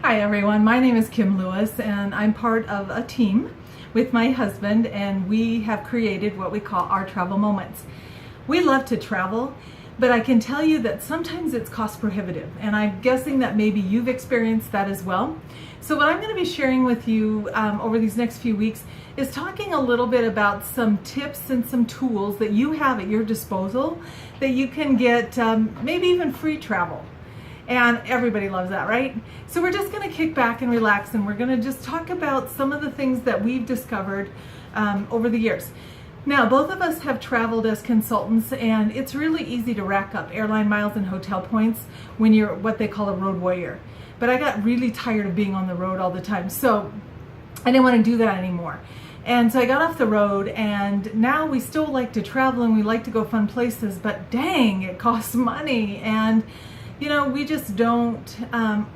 Hi everyone, my name is Kim Lewis and I'm part of a team with my husband, and we have created what we call our travel moments. We love to travel, but I can tell you that sometimes it's cost prohibitive, and I'm guessing that maybe you've experienced that as well. So what I'm going to be sharing with you over these next few weeks is talking a little bit about some tips and some tools that you have at your disposal that you can get maybe even free travel. And everybody loves that, right? So we're just going to kick back and relax, and we're going to just talk about some of the things that we've discovered over the years. Now, both of us have traveled as consultants, and it's really easy to rack up airline miles and hotel points when you're what they call a road warrior. But I got really tired of being on the road all the time, so I didn't want to do that anymore. And so I got off the road, and now we still like to travel and we like to go fun places, but dang, it costs money, and you know, we just don't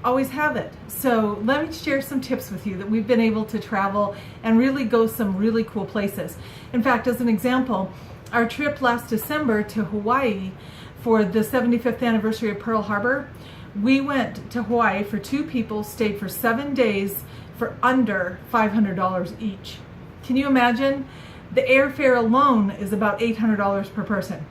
always have it. So let me share some tips with you that we've been able to travel and really go some really cool places. In fact, as an example, our trip last December to Hawaii for the 75th anniversary of Pearl Harbor, we went to Hawaii for 2 people, stayed for 7 days for under $500 each. Can you imagine? The airfare alone is about $800 per person.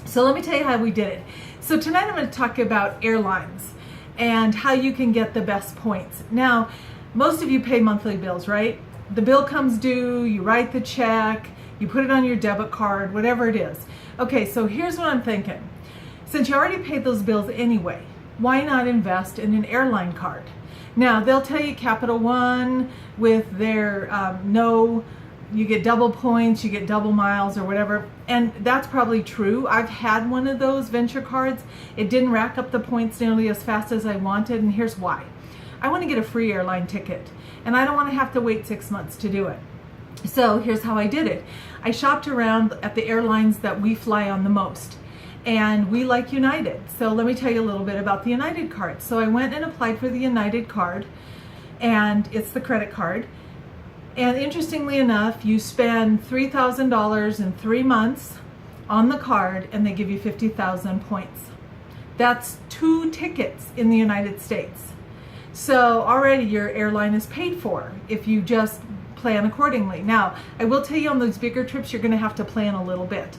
So let me tell you how we did it. So tonight I'm going to talk about airlines and how you can get the best points. Now, most of you pay monthly bills, right? The bill comes due, you write the check, you put it on your debit card, whatever it is. Okay, so here's what I'm thinking. Since you already paid those bills anyway, why not invest in an airline card? Now, they'll tell you Capital One with their you get double points, you get double miles or whatever, and that's probably true. I've had one of those venture cards. It didn't rack up the points nearly as fast as I wanted, and here's why. I want to get a free airline ticket, and I don't want to have to wait 6 months to do it. So here's how I did it. I shopped around at the airlines that we fly on the most, and we like United. So let me tell you a little bit about the United card. So I went and applied for the United card, and it's the credit card. And interestingly enough, you spend $3,000 in 3 months on the card, and they give you 50,000 points. That's 2 tickets in the United States. So already your airline is paid for if you just plan accordingly. Now, I will tell you on those bigger trips, you're going to have to plan a little bit.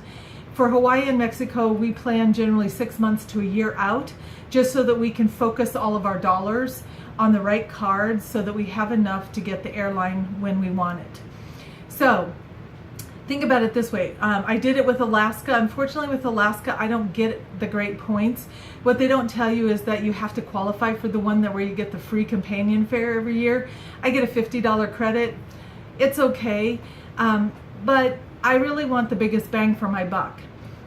For Hawaii and Mexico, we plan generally 6 months to a year out, just so that we can focus all of our dollars on the right cards so that we have enough to get the airline when we want it. So think about it this way. I did it with Alaska. Unfortunately, with Alaska, I don't get the great points. What they don't tell you is that you have to qualify for the one where you get the free companion fare every year. I get a $50 credit. It's okay, but I really want the biggest bang for my buck.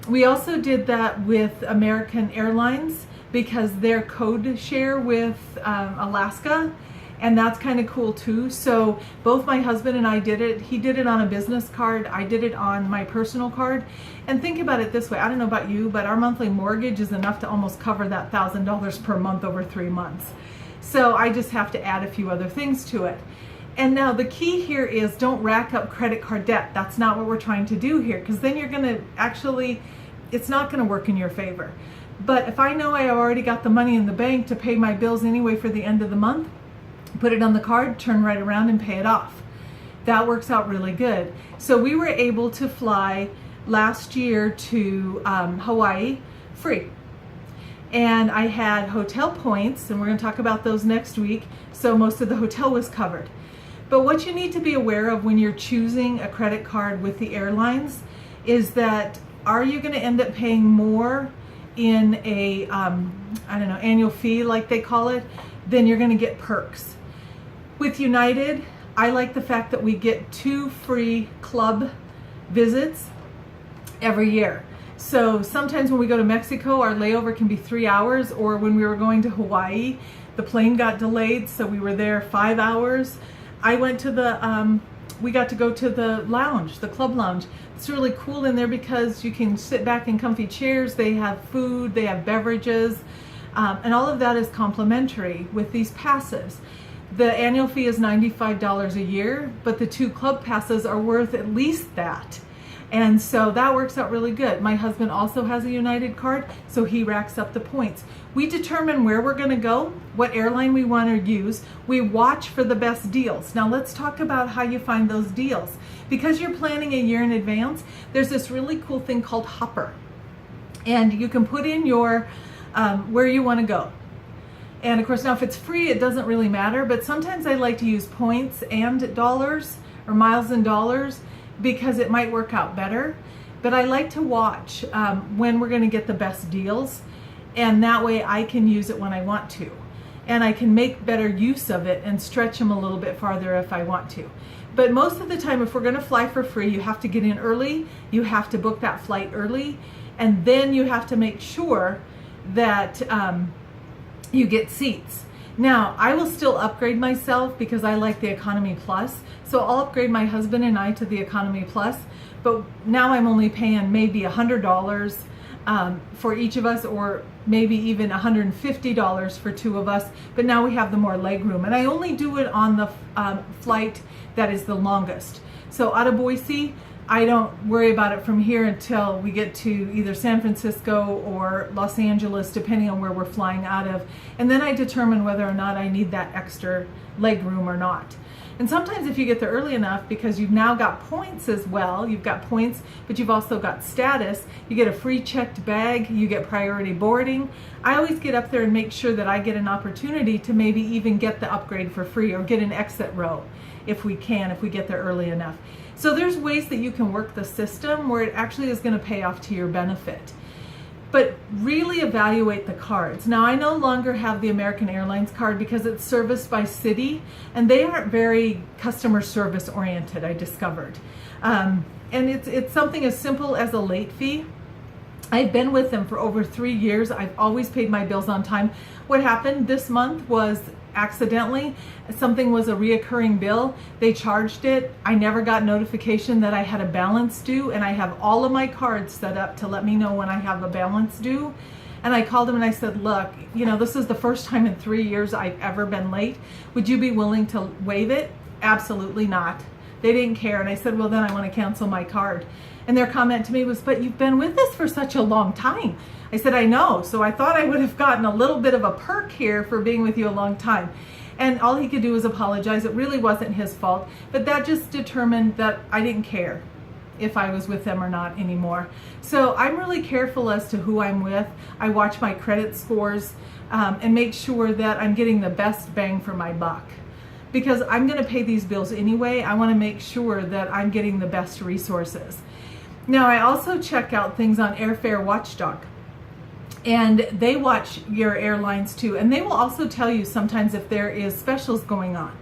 We also did that with American Airlines because they're code share with Alaska, and that's kind of cool too. So both my husband and I did it. He did it on a business card. I did it on my personal card. And think about it this way. I don't know about you, but our monthly mortgage is enough to almost cover that $1,000 per month over 3 months. So I just have to add a few other things to it. And now the key here is don't rack up credit card debt. That's not what we're trying to do here, because then you're going to actually, it's not going to work in your favor. But if I know I already got the money in the bank to pay my bills anyway for the end of the month, put it on the card, turn right around and pay it off. That works out really good. So we were able to fly last year to Hawaii free. And I had hotel points, and we're going to talk about those next week, so most of the hotel was covered. But what you need to be aware of when you're choosing a credit card with the airlines is that, are you going to end up paying more in a annual fee like they call it, then you're going to get perks. With United, I like the fact that we get 2 free club visits every year. So sometimes when we go to Mexico, our layover can be 3 hours, or when we were going to Hawaii, the plane got delayed, so we were there 5 hours. I went to we got to go to the lounge, the club lounge. It's really cool in there because you can sit back in comfy chairs. They have food, they have beverages, and all of that is complimentary with these passes. The annual fee is $95 a year, but the 2 club passes are worth at least that. And so that works out really good. My husband also has a United card, so he racks up the points. We determine where we're going to go, what airline we want to use. We watch for the best deals. Now let's talk about how you find those deals. Because you're planning a year in advance, there's this really cool thing called Hopper. And you can put in your where you want to go. And of course, now if it's free, it doesn't really matter, but sometimes I like to use points and dollars or miles and dollars because it might work out better. But I like to watch when we're going to get the best deals, and that way I can use it when I want to. And I can make better use of it and stretch them a little bit farther if I want to. But most of the time, if we're going to fly for free, you have to get in early, you have to book that flight early, and then you have to make sure that you get seats. Now, I will still upgrade myself because I like the Economy Plus. So I'll upgrade my husband and I to the Economy Plus. But now I'm only paying maybe $100 for each of us, or maybe even $150 for two of us. But now we have the more leg room. And I only do it on the flight that is the longest. So out of Boise, I don't worry about it from here until we get to either San Francisco or Los Angeles, depending on where we're flying out of. And then I determine whether or not I need that extra leg room or not. And sometimes if you get there early enough, because you've now got points as well, you've got points, but you've also got status, you get a free checked bag, you get priority boarding. I always get up there and make sure that I get an opportunity to maybe even get the upgrade for free or get an exit row if we get there early enough. So there's ways that you can work the system where it actually is going to pay off to your benefit. But really evaluate the cards. Now, I no longer have the American Airlines card because it's serviced by city, and they aren't very customer service oriented, I discovered. And it's something as simple as a late fee. I've been with them for over 3 years. I've always paid my bills on time. What happened this month was accidentally, something was a reoccurring bill. They charged it. I never got notification that I had a balance due, and I have all of my cards set up to let me know when I have a balance due. And I called them and I said, look, this is the first time in 3 years I've ever been late. Would you be willing to waive it? Absolutely not. They didn't care. And I said, well, then I want to cancel my card. And their comment to me was, but you've been with us for such a long time. I said, I know. So I thought I would have gotten a little bit of a perk here for being with you a long time. And all he could do was apologize. It really wasn't his fault. But that just determined that I didn't care if I was with them or not anymore. So I'm really careful as to who I'm with. I watch my credit scores and make sure that I'm getting the best bang for my buck. Because I'm going to pay these bills anyway. I want to make sure that I'm getting the best resources. Now, I also check out things on Airfare Watchdog. And they watch your airlines too. And they will also tell you sometimes if there is specials going on.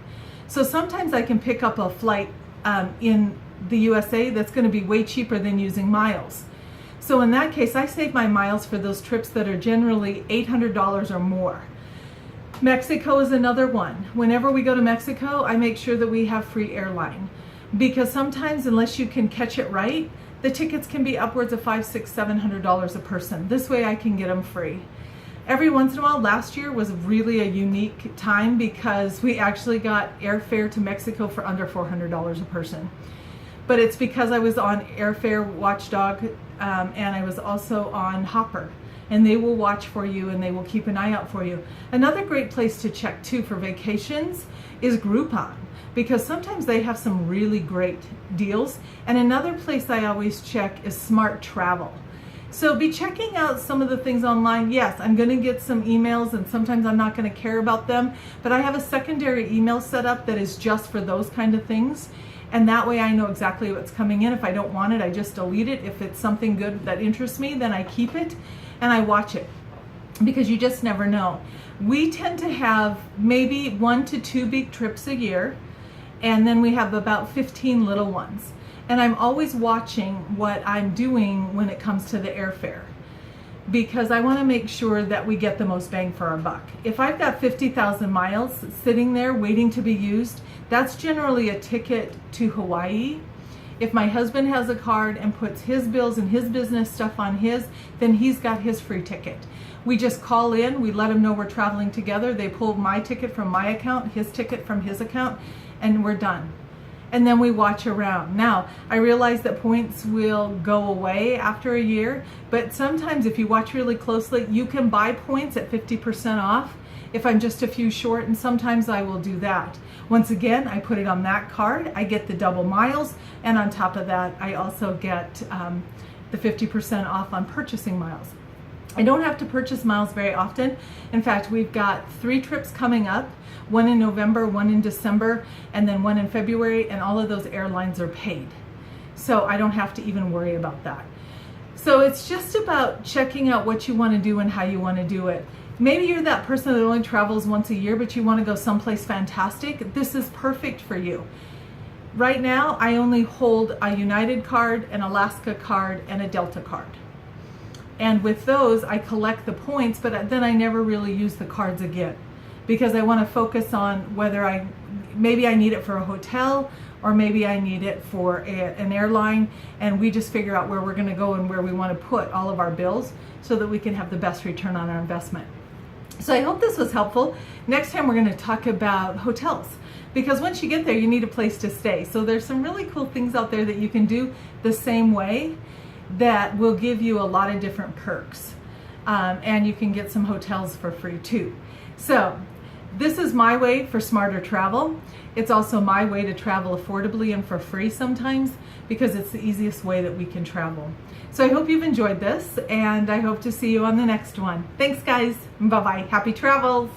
So sometimes I can pick up a flight in the USA that's going to be way cheaper than using miles. So in that case, I save my miles for those trips that are generally $800 or more. Mexico is another one. Whenever we go to Mexico, I make sure that we have free airline. Because sometimes, unless you can catch it right, the tickets can be upwards of $500, $600, $700 a person. This way I can get them free. Every once in a while, last year was really a unique time because we actually got airfare to Mexico for under $400 a person. But it's because I was on Airfare Watchdog and I was also on Hopper. And they will watch for you and they will keep an eye out for you. Another great place to check too for vacations is Groupon, because sometimes they have some really great deals. And another place I always check is Smart Travel. So be checking out some of the things online. Yes, I'm going to get some emails and sometimes I'm not going to care about them, but I have a secondary email set up that is just for those kind of things. And that way I know exactly what's coming in. If I don't want it, I just delete it. If it's something good that interests me, then I keep it and I watch it, because you just never know. We tend to have maybe 1 to 2 big trips a year, and then we have about 15 little ones. And I'm always watching what I'm doing when it comes to the airfare, because I want to make sure that we get the most bang for our buck. If I've got 50,000 miles sitting there waiting to be used, that's generally a ticket to Hawaii. If my husband has a card and puts his bills and his business stuff on his, then he's got his free ticket. We just call in, we let him know we're traveling together, they pull my ticket from my account, his ticket from his account, and we're done. and then we watch around. Now, I realize that points will go away after a year, but sometimes if you watch really closely, you can buy points at 50% off if I'm just a few short, and sometimes I will do that. Once again, I put it on that card, I get the double miles, and on top of that, I also get the 50% off on purchasing miles. I don't have to purchase miles very often. In fact, we've got 3 trips coming up, one in November, one in December, and then one in February, and all of those airlines are paid. So I don't have to even worry about that. So it's just about checking out what you want to do and how you want to do it. Maybe you're that person that only travels once a year, but you want to go someplace fantastic. This is perfect for you. Right now, I only hold a United card, an Alaska card, and a Delta card. And with those, I collect the points, but then I never really use the cards again because I want to focus on whether maybe I need it for a hotel or maybe I need it for an airline, and we just figure out where we're going to go and where we want to put all of our bills so that we can have the best return on our investment. So I hope this was helpful. Next time we're going to talk about hotels, because once you get there, you need a place to stay. So there's some really cool things out there that you can do the same way that will give you a lot of different perks. And you can get some hotels for free too. So this is my way for smarter travel. It's also my way to travel affordably and for free sometimes, because it's the easiest way that we can travel. So I hope you've enjoyed this, and I hope to see you on the next one. Thanks guys. Bye-bye. Happy travels.